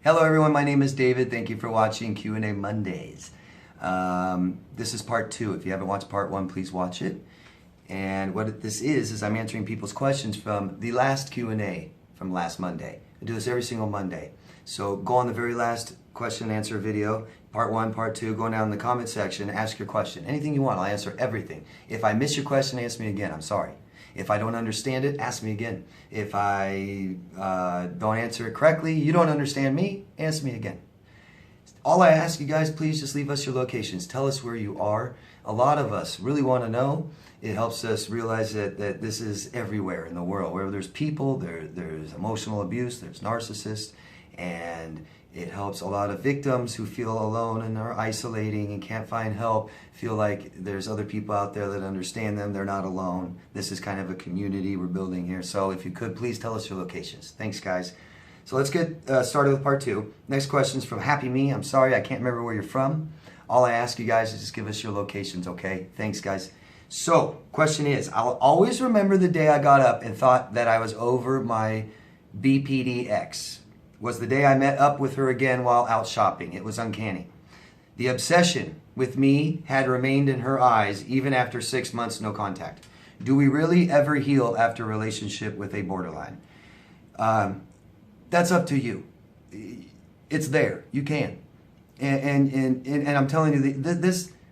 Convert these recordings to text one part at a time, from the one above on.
Hello everyone, my name is David. Thank you for watching Q&A Mondays. This is part 2. If you haven't watched part 1, please watch it. And what this is I'm answering people's questions from the last Q&A from last Monday. I do this every single Monday. So go on the very last question and answer video, part 1, part 2, go down in the comment section, ask your question. Anything you want, I'll answer everything. If I miss your question, ask me again. I'm sorry. If I don't understand it, ask me again. If I don't answer it correctly, you don't understand me, ask me again. All I ask you guys, please just leave us your locations. Tell us where you are. A lot of us really want to know. It helps us realize that this is everywhere in the world. Where there's people, there's emotional abuse, there's narcissists, and it helps a lot of victims who feel alone and are isolating and can't find help, feel like there's other people out there that understand them, they're not alone. This is kind of a community we're building here. So if you could, please tell us your locations. Thanks, guys. So let's get started with part 2. Next question is from Happy Me. I'm sorry, I can't remember where you're from. All I ask you guys is just give us your locations, okay? Thanks, guys. So, question is, I'll always remember the day I got up and thought that I was over my BPD ex. Was the day I met up with her again while out shopping. It was uncanny. The obsession with me had remained in her eyes even after 6 months no contact. Do we really ever heal after a relationship with a borderline? That's up to you. It's there. You can. And I'm telling you,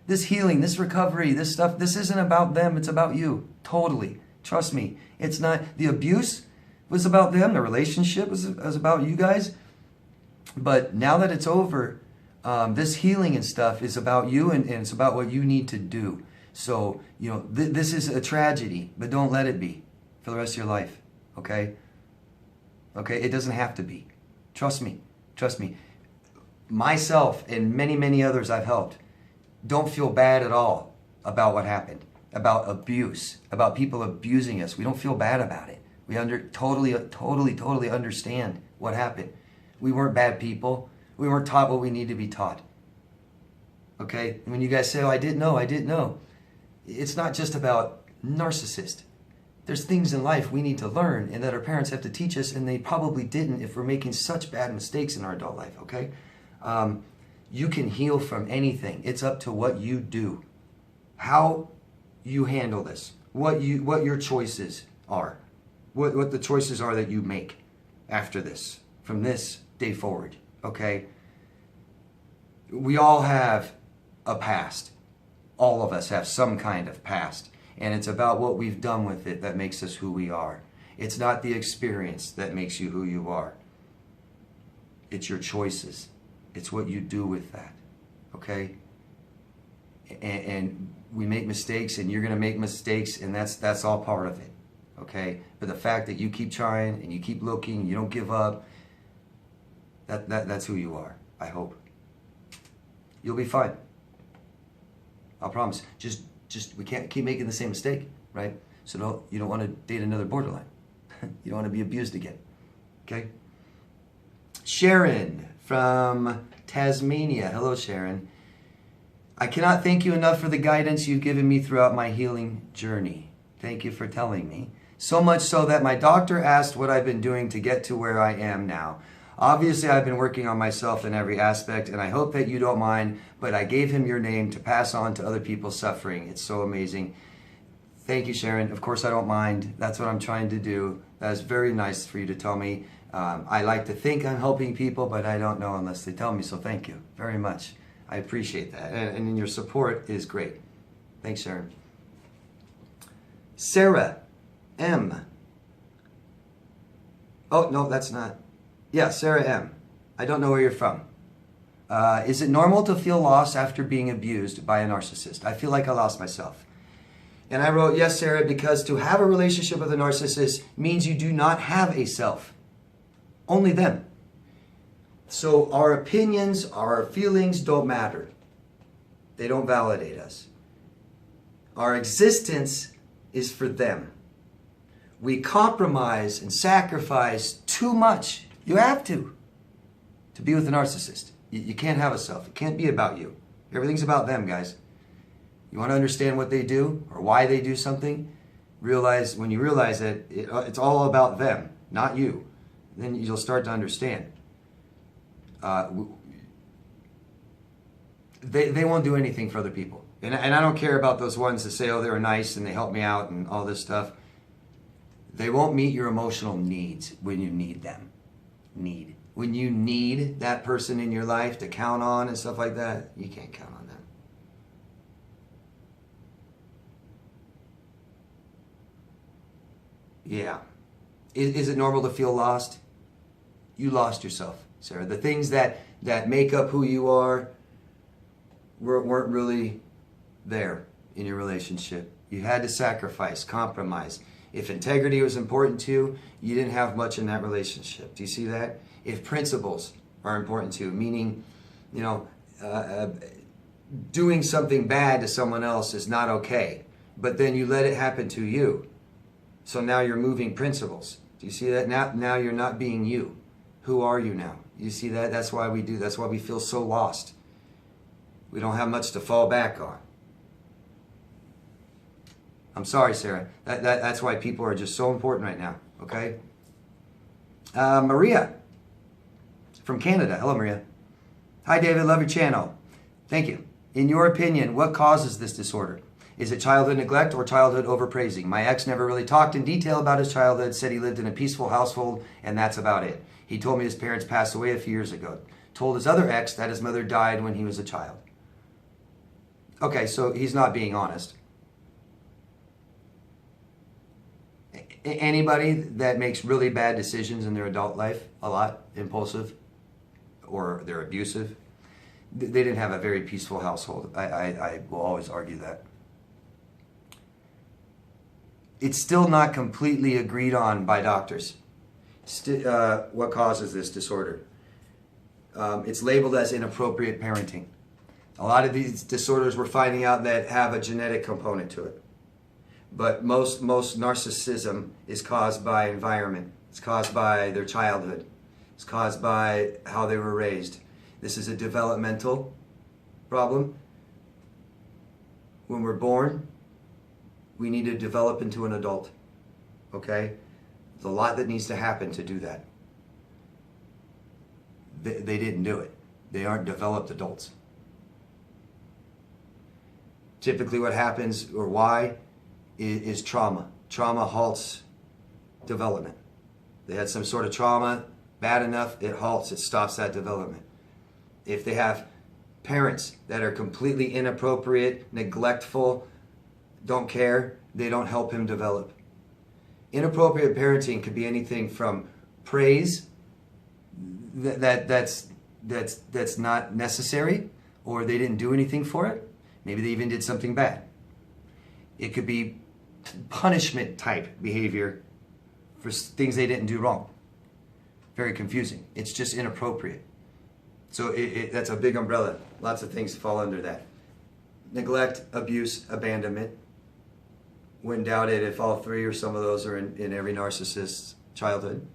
this healing, this recovery, this stuff, this isn't about them. It's about you. Totally. Trust me. It's not the abuse. Was about them. The relationship was about you guys. But now that it's over, this healing and stuff is about you, and it's about what you need to do. So, you know, this is a tragedy, but don't let it be for the rest of your life. Okay? Okay? It doesn't have to be. Trust me. Trust me. Myself and many, many others I've helped don't feel bad at all about what happened, about abuse, about people abusing us. We don't feel bad about it. We totally understand what happened. We weren't bad people. We weren't taught what we need to be taught. Okay? And when you guys say, oh, I didn't know. It's not just about narcissist. There's things in life we need to learn and that our parents have to teach us, and they probably didn't if we're making such bad mistakes in our adult life, okay? You can heal from anything. It's up to what you do. How you handle this. What your choices are. What the choices are that you make after this, from this day forward, okay? We all have a past. All of us have some kind of past. And it's about what we've done with it that makes us who we are. It's not the experience that makes you who you are. It's your choices. It's what you do with that, okay? And we make mistakes, and you're going to make mistakes, and that's all part of it. Okay, but the fact that you keep trying and you keep looking, you don't give up, that's who you are. I hope you'll be fine. I promise. Just we can't keep making the same mistake, right? So you don't want to date another borderline. You don't want to be abused again. Okay. Sharon from Tasmania. Hello, Sharon. I cannot thank you enough for the guidance you've given me throughout my healing journey. Thank you for telling me. So much so that my doctor asked what I've been doing to get to where I am now. Obviously, I've been working on myself in every aspect, and I hope that you don't mind, but I gave him your name to pass on to other people suffering. It's so amazing. Thank you, Sharon. Of course, I don't mind. That's what I'm trying to do. That's very nice for you to tell me. I like to think I'm helping people, but I don't know unless they tell me, so thank you very much. I appreciate that, and your support is great. Thanks, Sharon. Sarah M. Oh, no, that's not. Yeah, Sarah M. I don't know where you're from. Is it normal to feel lost after being abused by a narcissist? I feel like I lost myself. And I wrote, yes, Sarah, because to have a relationship with a narcissist means you do not have a self. Only them. So our opinions, our feelings don't matter. They don't validate us. Our existence is for them. We compromise and sacrifice too much. You have to be with a narcissist. You can't have a self. It can't be about you. Everything's about them, guys. You want to understand what they do or why they do something? When you realize that it's all about them, not you. Then you'll start to understand. They won't do anything for other people. And I don't care about those ones that say, oh, they were nice and they helped me out and all this stuff. They won't meet your emotional needs when you need them. When you need that person in your life to count on and stuff like that, you can't count on them. Yeah. Is it normal to feel lost? You lost yourself, Sarah. The things that make up who you are weren't really there in your relationship. You had to sacrifice, compromise. If integrity was important to you, you didn't have much in that relationship. Do you see that? If principles are important to you, meaning, doing something bad to someone else is not okay, but then you let it happen to you. So now you're moving principles. Do you see that? Now you're not being you. Who are you now? You see that? That's why we do. That's why we feel so lost. We don't have much to fall back on. I'm sorry, Sarah. That's why people are just so important right now, okay? Maria from Canada. Hello, Maria. Hi, David. Love your channel. Thank you. In your opinion, what causes this disorder? Is it childhood neglect or childhood overpraising? My ex never really talked in detail about his childhood, said he lived in a peaceful household, and that's about it. He told me his parents passed away a few years ago. Told his other ex that his mother died when he was a child. Okay, so he's not being honest. Anybody that makes really bad decisions in their adult life, a lot, impulsive, or they're abusive, they didn't have a very peaceful household. I will always argue that. It's still not completely agreed on by doctors. What causes this disorder? It's labeled as inappropriate parenting. A lot of these disorders we're finding out that have a genetic component to it. But most narcissism is caused by environment. It's caused by their childhood. It's caused by how they were raised. This is a developmental problem. When we're born, we need to develop into an adult. Okay? There's a lot that needs to happen to do that. They didn't do it. They aren't developed adults. Typically what happens, or why, is trauma. Trauma halts development. They had some sort of trauma, bad enough, it halts, it stops that development. If they have parents that are completely inappropriate, neglectful, don't care, they don't help him develop. Inappropriate parenting could be anything from praise that's not necessary, or they didn't do anything for it. Maybe they even did something bad. It could be punishment type behavior for things they didn't do wrong. Very confusing. It's just inappropriate. So that's a big umbrella. Lots of things fall under that. Neglect, abuse, abandonment. Wouldn't doubt it if all three or some of those are in every narcissist's childhood.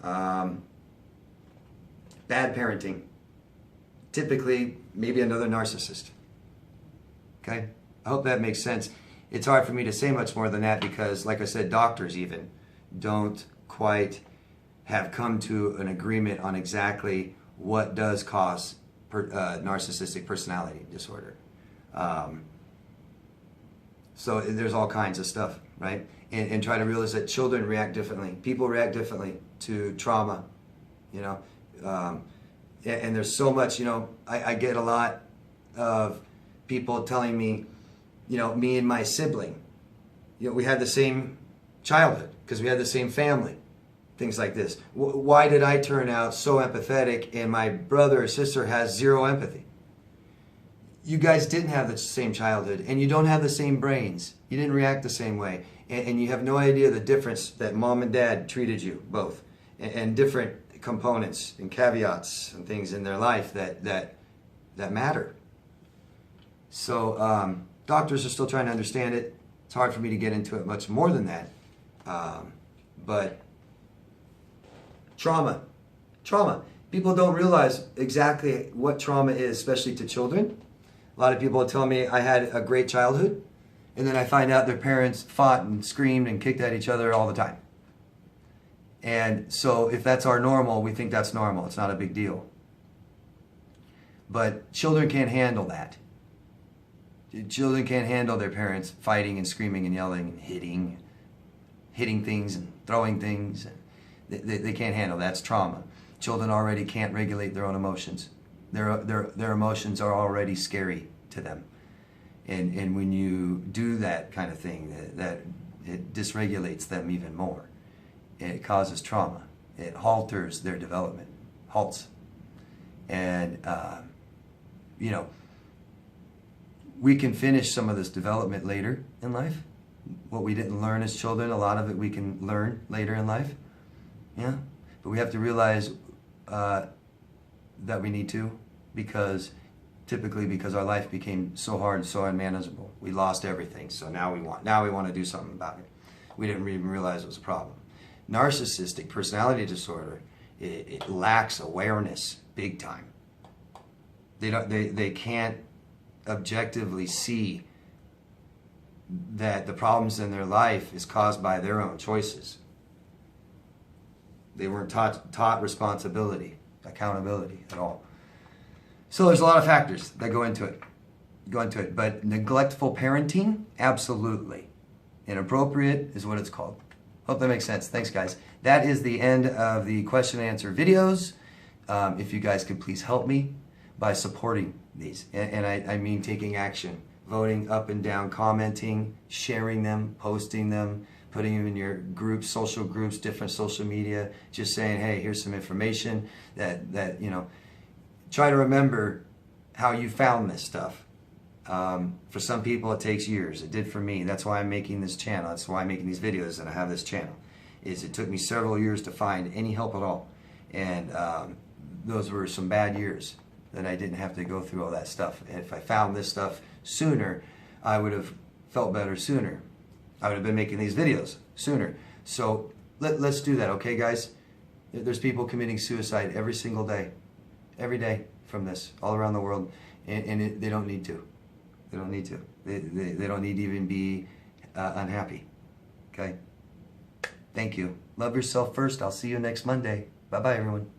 Bad parenting. Typically, maybe another narcissist. Okay? I hope that makes sense. It's hard for me to say much more than that because, like I said, doctors even don't quite have come to an agreement on exactly what does cause narcissistic personality disorder. So there's all kinds of stuff, right? And try to realize that children react differently. People react differently to trauma, and there's so much, I get a lot of people telling me, me and my sibling, we had the same childhood because we had the same family, things like this. Why did I turn out so empathetic and my brother or sister has zero empathy? You guys didn't have the same childhood and you don't have the same brains. You didn't react the same way. And you have no idea the difference that mom and dad treated you both, and different components and caveats and things in their life that matter. So doctors are still trying to understand it. It's hard for me to get into it much more than that. But trauma. People don't realize exactly what trauma is, especially to children. A lot of people tell me I had a great childhood, and then I find out their parents fought and screamed and kicked at each other all the time. And so if that's our normal, we think that's normal. It's not a big deal. But children can't handle that. Children can't handle their parents fighting and screaming and yelling and hitting things and throwing things. They can't handle that. That's trauma. Children already can't regulate their own emotions. Their emotions are already scary to them. And when you do that kind of thing, that it dysregulates them even more. It causes trauma. It halters their development. Halts. And, you know, we can finish some of this development later in life. What we didn't learn as children, a lot of it we can learn later in life. Yeah. But we have to realize that we need to, because our life became so hard and so unmanageable. We lost everything. So now we want to do something about it. We didn't even realize it was a problem. Narcissistic personality disorder, it lacks awareness big time. They can't objectively see that the problems in their life is caused by their own choices. They weren't taught responsibility, accountability at all. So there's a lot of factors that go into it. But neglectful parenting, absolutely. Inappropriate is what it's called. Hope that makes sense. Thanks, guys. That is the end of the question and answer videos. If you guys could please help me by supporting these. And I mean taking action, voting up and down, commenting, sharing them, posting them, putting them in your groups, social groups, different social media, just saying, hey, here's some information that you know, try to remember how you found this stuff. For some people it takes years. It did for me. That's why I'm making this channel. That's why I'm making these videos and I have this channel. It took me several years to find any help at all. And those were some bad years that I didn't have to go through all that stuff. And if I found this stuff sooner, I would have felt better sooner. I would have been making these videos sooner. So let's do that, okay, guys? There's people committing suicide every single day, every day from this, all around the world, and they don't need to. They don't need to. They don't need to even be unhappy, okay? Thank you. Love yourself first. I'll see you next Monday. Bye-bye, everyone.